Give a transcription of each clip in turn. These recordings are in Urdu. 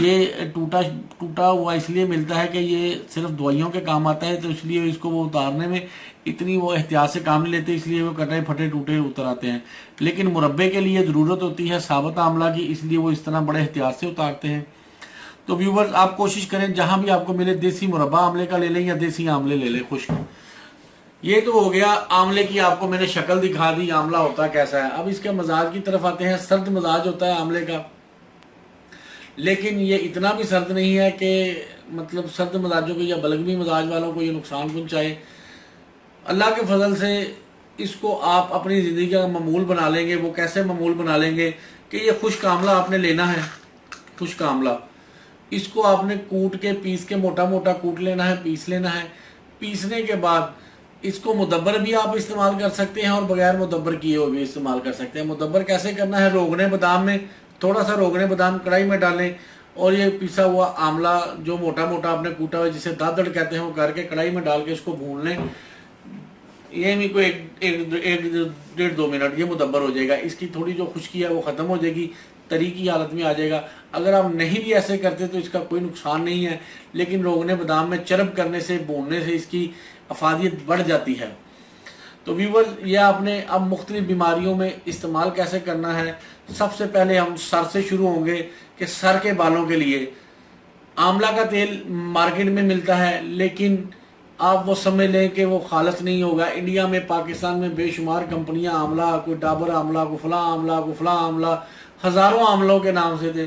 یہ ٹوٹا ہوا اس لیے ملتا ہے کہ یہ صرف دوائیوں کے کام آتا ہے، تو اس لیے اس کو وہ اتارنے میں اتنی وہ احتیاط سے کام نہیں لیتے، اس لیے وہ کٹے پھٹے ٹوٹے اتر آتے ہیں۔ لیکن مربے کے لیے ضرورت ہوتی ہے ثابت آملہ کی، اس لیے وہ اس طرح بڑے احتیاط سے اتارتے ہیں۔ تو ویورز آپ کوشش کریں جہاں بھی آپ کو ملے دیسی مربہ آملے کا لے لیں یا دیسی آملے لے لیں خشک۔ یہ تو ہو گیا آملے کی، آپ کو میں نے شکل دکھا دی آملہ ہوتا کیسا ہے۔ اب اس کے مزاج کی طرف آتے ہیں۔ سرد مزاج ہوتا ہے آملے کا، لیکن یہ اتنا بھی سرد نہیں ہے کہ مطلب سرد مزاجوں کو یا بلغمی مزاج والوں کو یہ نقصان پہنچائے۔ اللہ کے فضل سے اس کو آپ اپنی زندگی کا معمول بنا لیں گے۔ وہ کیسے معمول بنا لیں گے کہ یہ خشک آملہ آپ نے لینا ہے، خشک آملہ اس کو آپ نے کوٹ کے پیس کے موٹا موٹا کوٹ لینا ہے، پیس لینا ہے۔ پیسنے کے بعد اس کو مدبر بھی آپ استعمال کر سکتے ہیں اور بغیر مدبر کیے ہوئے بھی استعمال کر سکتے ہیں۔ مدبر کیسے کرنا ہے؟ روغنے بادام میں تھوڑا سا روغنے بادام کڑھائی میں ڈالیں اور یہ پیسا ہوا آملہ جو موٹا موٹا آپ نے کوٹا ہوا جسے دادڑ کہتے ہیں وہ کر کے کڑھائی میں ڈال کے اس کو بھون لیں۔ یہ بھی کوئی ایک ڈیڑھ دو منٹ یہ مدبر ہو جائے گا۔ اس کی تھوڑی جو خشکی ہے وہ ختم ہو جائے گی، طری کی حالت میں آ جائے گا۔ اگر آپ نہیں بھی ایسے کرتے تو اس کا کوئی نقصان نہیں ہے، لیکن روغنے بادام میں چرب کرنے سے، بھوننے سے اس کی افادیت بڑھ جاتی ہے۔ تو ویورز یہ آپ نے اب مختلف بیماریوں میں استعمال کیسے کرنا ہے۔ سب سے پہلے ہم سر سے شروع ہوں گے کہ سر کے بالوں کے لیے آملہ کا تیل مارکیٹ میں ملتا ہے، لیکن آپ وہ سمجھ لیں کہ وہ خالص نہیں ہوگا۔ انڈیا میں، پاکستان میں بے شمار کمپنیاں آملہ، کوئی ڈابر آملہ، کوئی فلاں آملہ، کوئی فلاں آملہ، ہزاروں آملوں کے نام سے تھے۔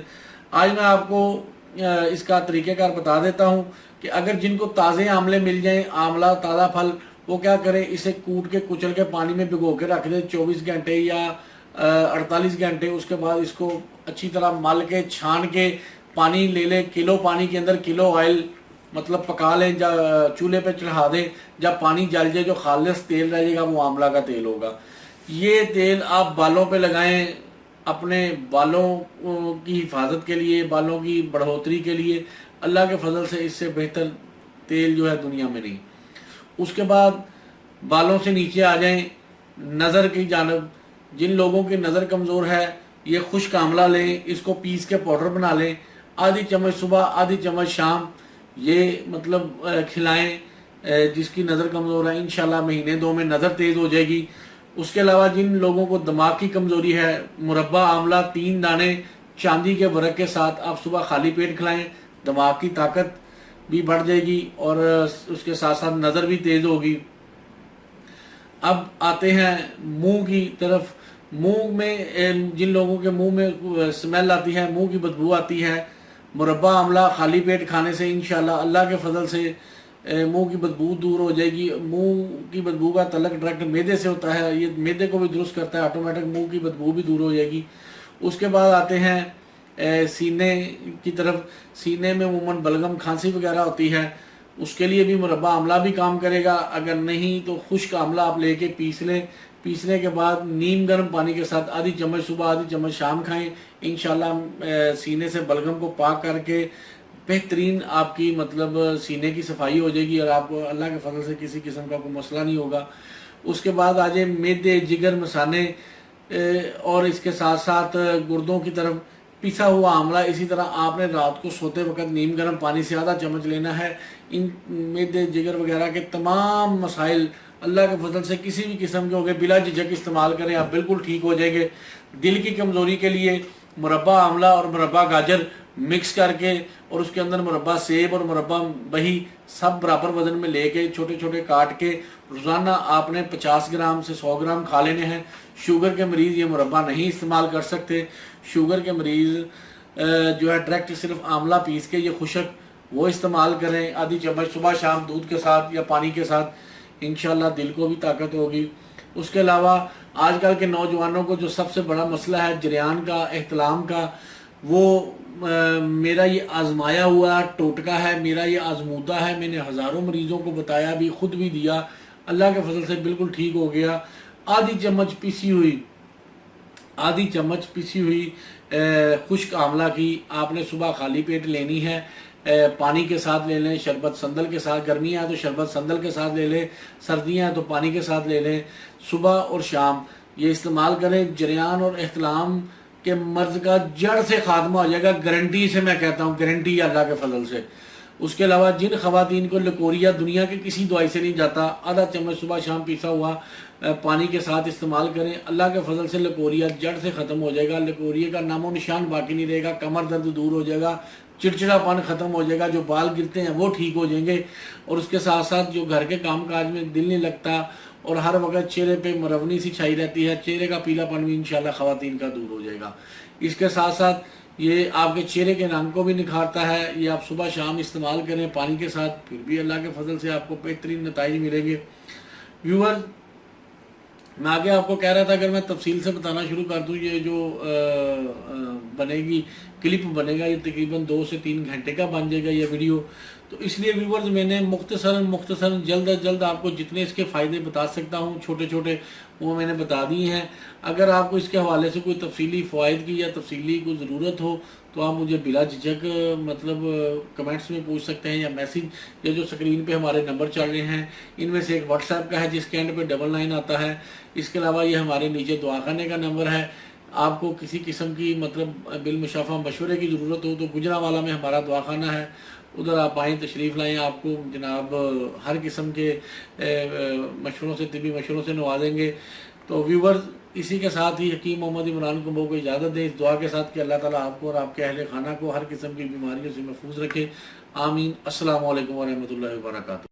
آج میں آپ کو اس کا طریقہ کار بتا دیتا ہوں کہ اگر جن کو تازے آملے مل جائیں، آملہ تازہ پھل، وہ کیا کریں، اسے کوٹ کے کچل کے پانی میں بھگو کے رکھ دیں 24 گھنٹے یا 48 گھنٹے۔ اس کے بعد اس کو اچھی طرح مل کے چھان کے پانی لے لیں، کلو پانی کے اندر کلو آئل مطلب پکا لیں، چولہے پہ چڑھا دیں، جب پانی جل جائے جو خالص تیل رہ جائے گا وہ آملہ کا تیل ہوگا۔ یہ تیل آپ بالوں پہ لگائیں، اپنے بالوں کی حفاظت کے لیے، بالوں کی بڑھوتری کے لیے۔ اللہ کے فضل سے اس سے بہتر تیل جو ہے دنیا میں نہیں۔ اس کے بعد بالوں سے نیچے آ جائیں نظر کی جانب۔ جن لوگوں کی نظر کمزور ہے یہ خشک آملہ لیں، اس کو پیس کے پاؤڈر بنا لیں، آدھی چمچ صبح آدھی چمچ شام یہ مطلب کھلائیں جس کی نظر کمزور ہے۔ انشاءاللہ مہینے دو میں نظر تیز ہو جائے گی۔ اس کے علاوہ جن لوگوں کو دماغ کی کمزوری ہے، مربع آملہ 3 دانے چاندی کے ورق کے ساتھ آپ صبح خالی پیٹ کھلائیں، دماغ کی طاقت بھی بڑھ جائے گی اور اس کے ساتھ ساتھ نظر بھی تیز ہوگی۔ اب آتے ہیں منہ کی طرف۔ منہ میں جن لوگوں کے منہ میں اسمیل آتی ہے، منہ کی بدبو آتی ہے، مربع آملہ خالی پیٹ کھانے سے انشاءاللہ اللہ کے فضل سے منہ کی بدبو دور ہو جائے گی۔ منہ کی بدبو کا تعلق ڈائریکٹ معدے سے ہوتا ہے، یہ معدے کو بھی درست کرتا ہے، آٹومیٹک منہ کی بدبو بھی دور ہو جائے گی۔ اس کے بعد آتے ہیں سینے کی طرف۔ سینے میں عموماً بلغم کھانسی وغیرہ ہوتی ہے، اس کے لیے بھی مربع آملہ بھی کام کرے گا۔ اگر نہیں تو خشک آملہ آپ لے کے پیس لیں، پیسنے کے بعد نیم گرم پانی کے ساتھ آدھی چمچ صبح آدھی چمچ شام کھائیں۔ انشاءاللہ سینے سے بلغم کو پاک کر کے بہترین آپ کی مطلب سینے کی صفائی ہو جائے گی اور آپ کو اللہ کے فضل سے کسی قسم کا کوئی مسئلہ نہیں ہوگا۔ اس کے بعد آ جائے معدے، جگر، مثانے اور اس کے ساتھ ساتھ گردوں کی طرف۔ پیسا ہوا آملہ اسی طرح آپ نے رات کو سوتے وقت نیم گرم پانی سے آدھا چمچ لینا ہے۔ ان معدے، جگر وغیرہ کے تمام مسائل اللہ کے فضل سے کسی بھی قسم کے ہو گئے بلا جھجک استعمال کریں، آپ بالکل ٹھیک ہو جائیں گے۔ دل کی کمزوری کے لیے مربع آملہ اور مربع گاجر مکس کر کے اور اس کے اندر مربع سیب اور مربع بہی سب برابر وزن میں لے کے چھوٹے چھوٹے کاٹ کے روزانہ آپ نے 50 گرام سے 100 گرام کھا لینے ہیں۔ شوگر کے مریض یہ مربع نہیں استعمال کر سکتے۔ شوگر کے مریض جو ہے ڈائریکٹ صرف آملہ پیس کے یہ خشک وہ استعمال کریں، آدھی چمچ صبح شام دودھ کے ساتھ یا پانی کے ساتھ، انشاءاللہ دل کو بھی طاقت ہوگی۔ اس کے علاوہ آج کل کے نوجوانوں کو جو سب سے بڑا مسئلہ ہے جریان کا، احتلام کا، وہ میرا یہ آزمایا ہوا ٹوٹکا ہے، میرا یہ آزمودہ ہے۔ میں نے ہزاروں مریضوں کو بتایا بھی، خود بھی دیا، اللہ کے فضل سے بالکل ٹھیک ہو گیا۔ آدھی چمچ پیسی ہوئی خشک آملہ کی آپ نے صبح خالی پیٹ لینی ہے، پانی کے ساتھ لے لیں، شربت سندل کے ساتھ۔ گرمیاں ہیں تو شربت سندل کے ساتھ لے لیں، سردیاں ہیں تو پانی کے ساتھ لے لیں۔ صبح اور شام یہ استعمال کریں۔ جریان اور احتلام کہ مرض کا جڑ سے خاتمہ ہو جائے گا، گارنٹی سے میں کہتا ہوں، گارنٹی اللہ کے فضل سے۔ اس کے علاوہ جن خواتین کو لکوریا دنیا کے کسی دوائی سے نہیں جاتا، آدھا چمچ صبح شام پیسا ہوا پانی کے ساتھ استعمال کریں، اللہ کے فضل سے لکوریا جڑ سے ختم ہو جائے گا، لکوریا کا نام و نشان باقی نہیں رہے گا، کمر درد دور ہو جائے گا، چڑچڑا پن ختم ہو جائے گا، جو بال گرتے ہیں وہ ٹھیک ہو جائیں گے، اور اس کے ساتھ ساتھ جو گھر کے کام کاج میں دل نہیں لگتا اور ہر وقت چہرے پہ مرونی سی چھائی رہتی ہے، چہرے کا پیلا پن بھی انشاءاللہ خواتین کا دور ہو جائے گا۔ اس کے ساتھ ساتھ یہ آپ کے چہرے کے رنگ کو بھی نکھارتا ہے، یہ آپ صبح شام استعمال کریں پانی کے ساتھ، پھر بھی اللہ کے فضل سے آپ کو بہترین نتائج ملیں گے۔ ویور، میں آگے آپ کو کہہ رہا تھا اگر میں تفصیل سے بتانا شروع کر دوں، یہ جو بنے گی کلپ بنے گا، یہ تقریباً 2 سے 3 گھنٹے کا بن جائے گا یہ ویڈیو، تو اس لیے ویورز میں نے مختصراً جلد از جلد آپ کو جتنے اس کے فائدے بتا سکتا ہوں چھوٹے چھوٹے وہ میں نے بتا دیے ہیں۔ اگر آپ کو اس کے حوالے سے کوئی تفصیلی فوائد کی یا تفصیلی کوئی ضرورت ہو تو آپ مجھے بلا جھجک مطلب کمنٹس میں پوچھ سکتے ہیں، یا میسیج، یا جو سکرین پہ ہمارے نمبر چل رہے ہیں ان میں سے ایک واٹس ایپ کا ہے جس کے اینڈ پہ 99 آتا ہے، اس کے علاوہ یہ ہمارے نیچے دعا خانے کا نمبر ہے۔ آپ کو کسی قسم کی مطلب بالمشافہ مشورے کی ضرورت ہو تو گجرانوالہ میں ہمارا دعا خانہ ہے، ادھر آپ آئیں، تشریف لائیں، آپ کو جناب ہر قسم کے مشوروں سے، طبی مشوروں سے نوازیں گے۔ تو ویورز، اسی کے ساتھ ہی حکیم محمد عمران کمبو کو اجازت دیں اس دعا کے ساتھ کہ اللہ تعالیٰ آپ کو اور آپ کے اہل خانہ کو ہر قسم کی بیماریوں سے محفوظ رکھے، آمین۔ السلام علیکم ورحمۃ اللہ وبرکاتہ۔